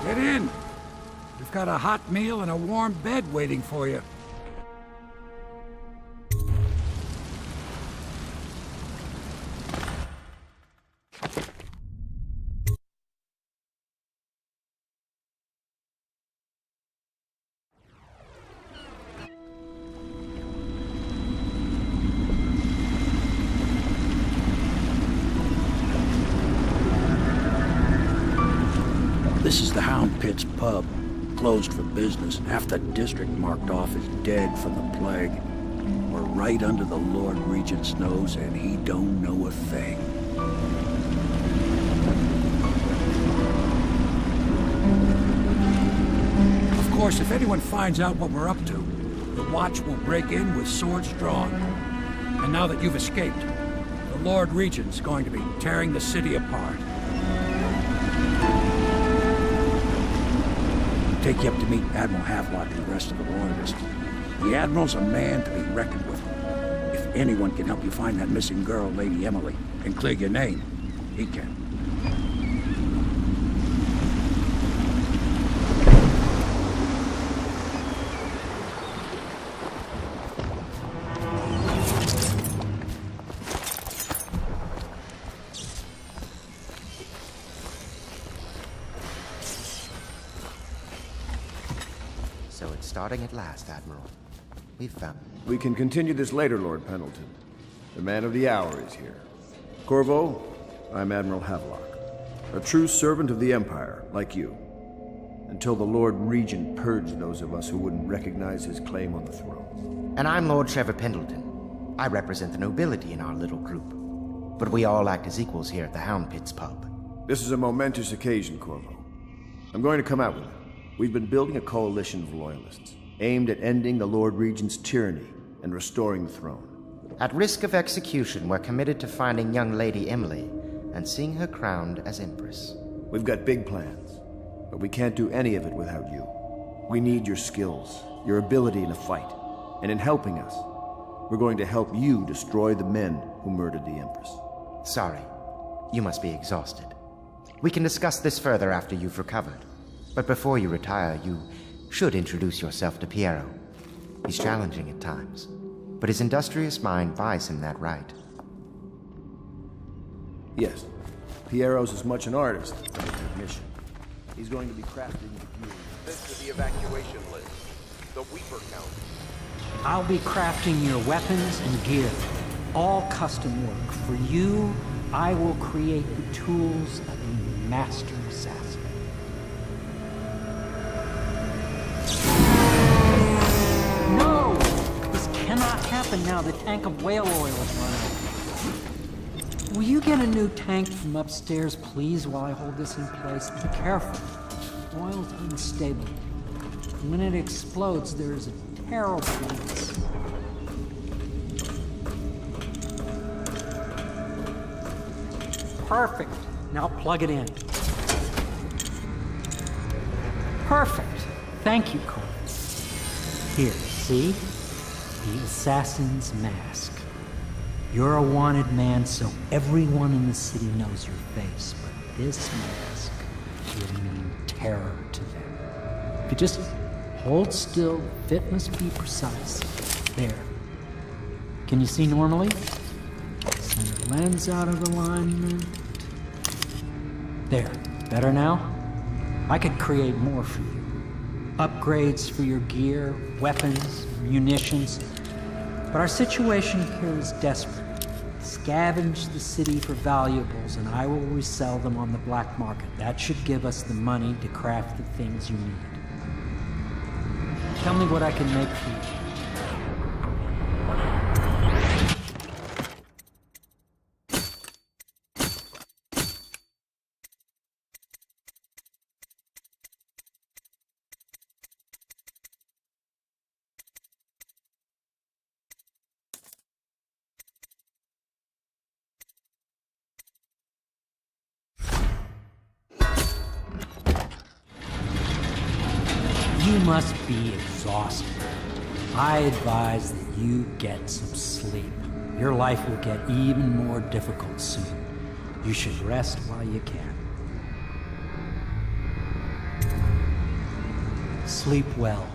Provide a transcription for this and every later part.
Get in. We've got a hot meal and a warm bed waiting for you. This is the Hound Pit's pub, closed for business. Half the district marked off as dead from the plague. We're right under the Lord Regent's nose, and he don't know a thing. Of course, if anyone finds out what we're up to, the Watch will break in with swords drawn. And now that you've escaped, the Lord Regent's going to be tearing the city apart. Take you up to meet Admiral Havelock and the rest of the Loyalists. The Admiral's a man to be reckoned with. If anyone can help you find that missing girl, Lady Emily, and clear your name, he can. So it's starting at last, Admiral. We've found... We can continue this later, Lord Pendleton. The man of the hour is here. Corvo, I'm Admiral Havelock. A true servant of the Empire, like you. Until the Lord Regent purged those of us who wouldn't recognize his claim on the throne. And I'm Lord Trevor Pendleton. I represent the nobility in our little group. But we all act as equals here at the Hound Pit's pub. This is a momentous occasion, Corvo. I'm going to come out with it. We've been building a coalition of loyalists, aimed at ending the Lord Regent's tyranny and restoring the throne. At risk of execution, we're committed to finding young Lady Emily and seeing her crowned as Empress. We've got big plans, but we can't do any of it without you. We need your skills, your ability in a fight, and in helping us, we're going to help you destroy the men who murdered the Empress. Sorry, you must be exhausted. We can discuss this further after you've recovered. But before you retire, you should introduce yourself to Piero. He's challenging at times, but his industrious mind buys him that right. Yes, Piero's as much an artist as a technician. He's going to be crafting the gear. This is the evacuation list. The Weeper count. I'll be crafting your weapons and gear. All custom work. For you, I will create the tools of a master assassin. No! This cannot happen now. The tank of whale oil is run out. Will you get a new tank from upstairs, please, while I hold this in place? Be careful. Oil's unstable. When it explodes, there is a terrible mess. Perfect. Now plug it in. Perfect. Thank you, Cole. Here, see? The assassin's mask. You're a wanted man, so everyone in the city knows your face, but this mask will mean terror to them. If you just hold still, fit must be precise. There. Can you see normally? Center lens out of alignment. There. Better now? I could create more for you. Upgrades for your gear, weapons, munitions. But our situation here is desperate. Scavenge the city for valuables, and I will resell them on the black market. That should give us the money to craft the things you need. Tell me what I can make for you. You must be exhausted. I advise that you get some sleep. Your life will get even more difficult soon. You should rest while you can. Sleep well.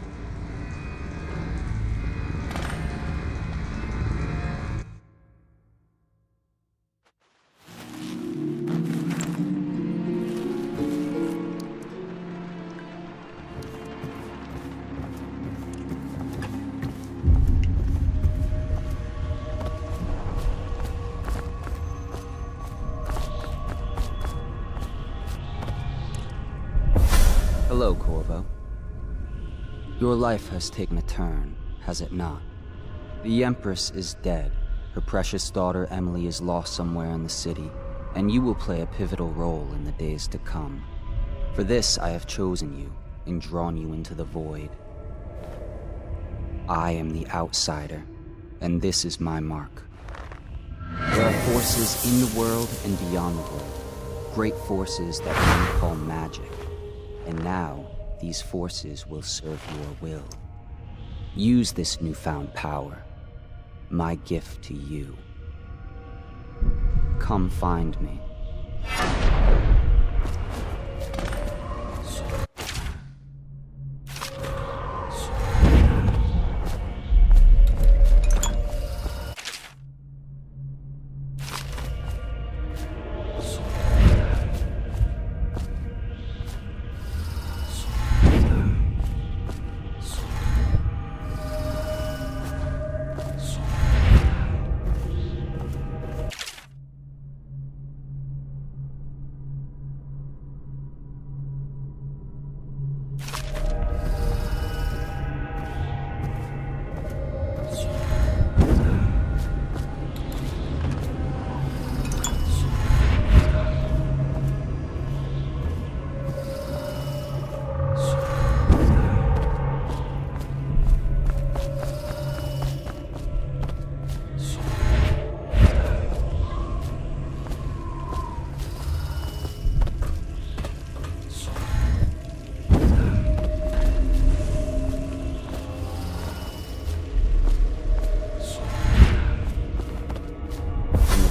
Hello, Corvo. Your life has taken a turn, has it not? The Empress is dead. Her precious daughter Emily is lost somewhere in the city, and you will play a pivotal role in the days to come. For this, I have chosen you and drawn you into the void. I am the outsider, and this is my mark. There are forces in the world and beyond the world, great forces that men call magic. And now, these forces will serve your will. Use this newfound power, my gift to you. Come find me.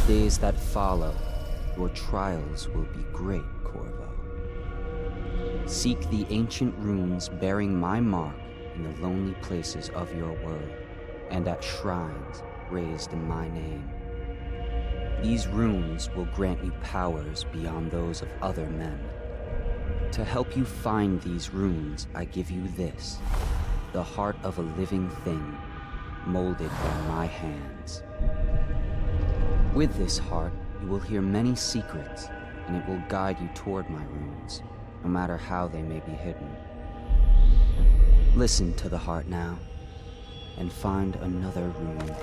Days that follow, your trials will be great, Corvo. Seek the ancient runes bearing my mark in the lonely places of your world, and at shrines raised in my name. These runes will grant you powers beyond those of other men. To help you find these runes, I give you this, the heart of a living thing, molded by my hands. With this heart, you will hear many secrets, and it will guide you toward my runes, no matter how they may be hidden. Listen to the heart now, and find another rune.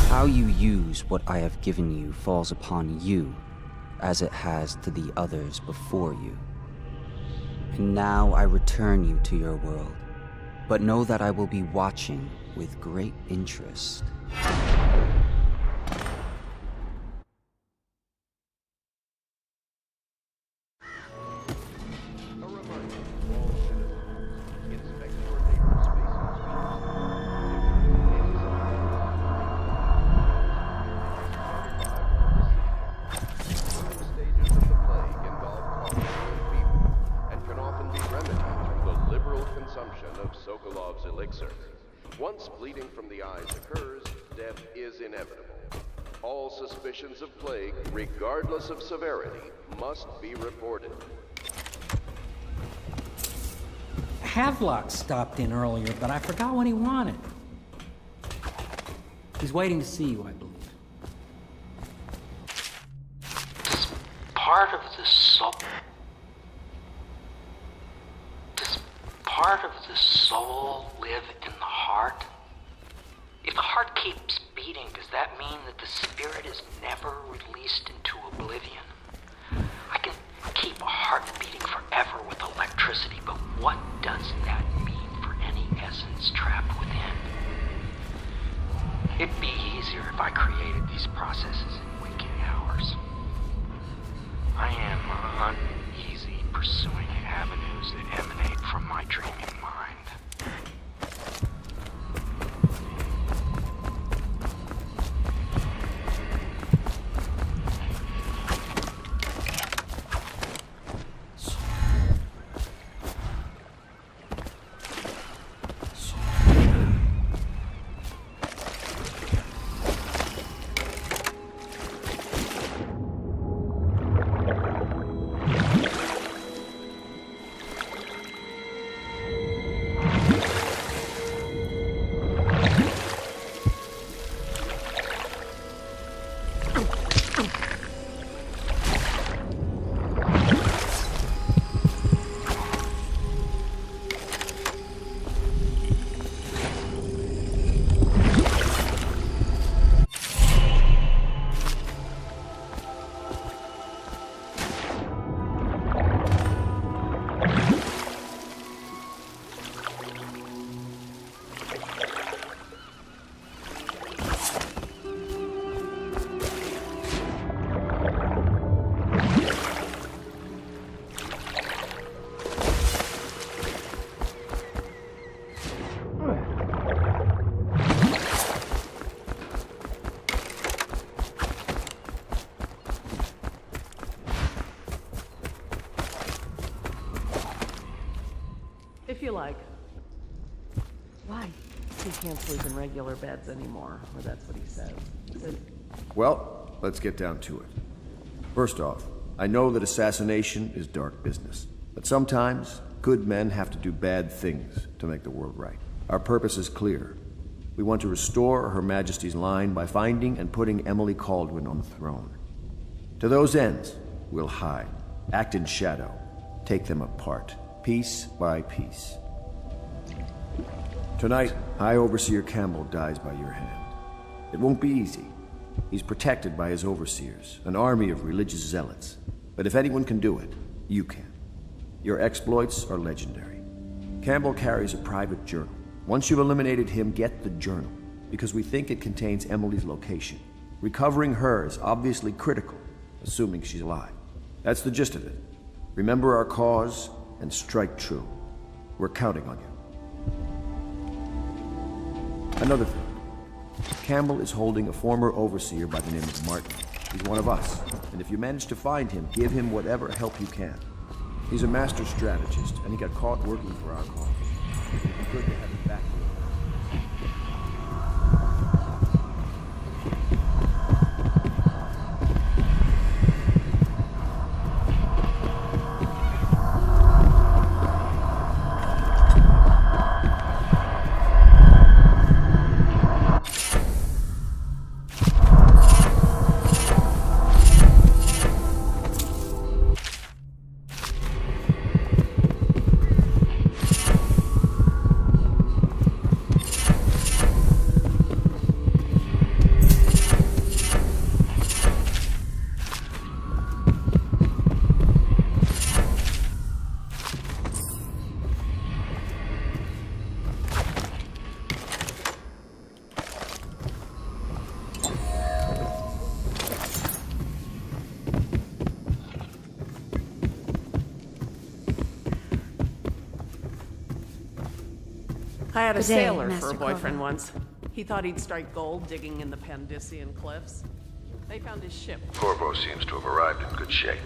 How you use what I have given you falls upon you, as it has to the others before you. And now I return you to your world, but know that I will be watching with great interest. A reminder to all citizens regardless of severity, must be reported. Havelock stopped in earlier, but I forgot what he wanted. He's waiting to see you, I believe. Part of the soul. Does part of the soul live in the heart? If the heart keeps beating, does that mean that the spirit is never released into oblivion? I can keep a heart beating forever with electricity, but what does that mean for any essence trapped within? It'd be easier if I created these processes in waking hours. I am uneasy pursuing avenues that emanate from my dreaming mind. If you like. Why? He can't sleep in regular beds anymore, or that's what he says. Well, let's get down to it. First off, I know that assassination is dark business, but sometimes good men have to do bad things to make the world right. Our purpose is clear. We want to restore Her Majesty's line by finding and putting Emily Kaldwin on the throne. To those ends, we'll hide, act in shadow, take them apart, piece by piece. Tonight, High Overseer Campbell dies by your hand. It won't be easy. He's protected by his overseers, an army of religious zealots. But if anyone can do it, you can. Your exploits are legendary. Campbell carries a private journal. Once you've eliminated him, get the journal, because we think it contains Emily's location. Recovering her is obviously critical, assuming she's alive. That's the gist of it. Remember our cause and strike true. We're counting on you. Another thing. Campbell is holding a former overseer by the name of Martin. He's one of us, and if you manage to find him, give him whatever help you can. He's a master strategist, and he got caught working for our cause. It'd be good to have him back here. I had a Good day, sailor for Master a boyfriend Corvo. once. He thought he'd strike gold digging in the Pandician cliffs. They found his ship. Corvo seems to have arrived in good shape.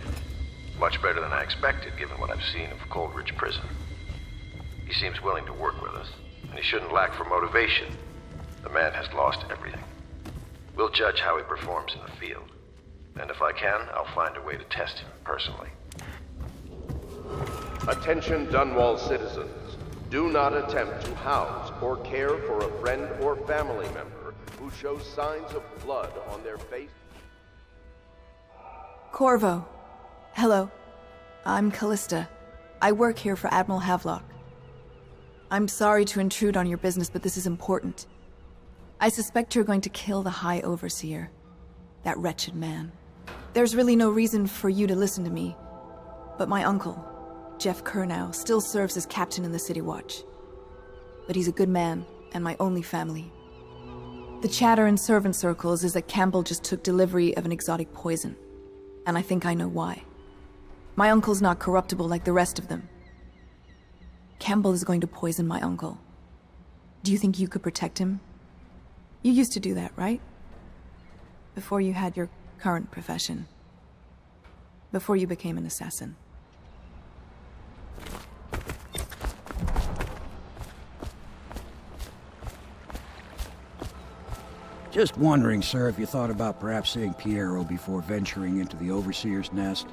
Much better than I expected, given what I've seen of Coldridge Prison. He seems willing to work with us, and he shouldn't lack for motivation. The man has lost everything. We'll judge how he performs in the field. And if I can, I'll find a way to test him personally. Attention Dunwall citizens. Do not attempt to house or care for a friend or family member who shows signs of blood on their face. Corvo. Hello. I'm Callista. I work here for Admiral Havelock. I'm sorry to intrude on your business, but this is important. I suspect you're going to kill the High Overseer. That wretched man. There's really no reason for you to listen to me, but my uncle, Jeff Kernow, still serves as captain in the City Watch. But he's a good man, and my only family. The chatter in servant circles is that Campbell just took delivery of an exotic poison, and I think I know why. My uncle's not corruptible like the rest of them. Campbell is going to poison my uncle. Do you think you could protect him? You used to do that, right? Before you had your current profession. Before you became an assassin. Just wondering, sir, if you thought about perhaps seeing Piero before venturing into the Overseer's nest.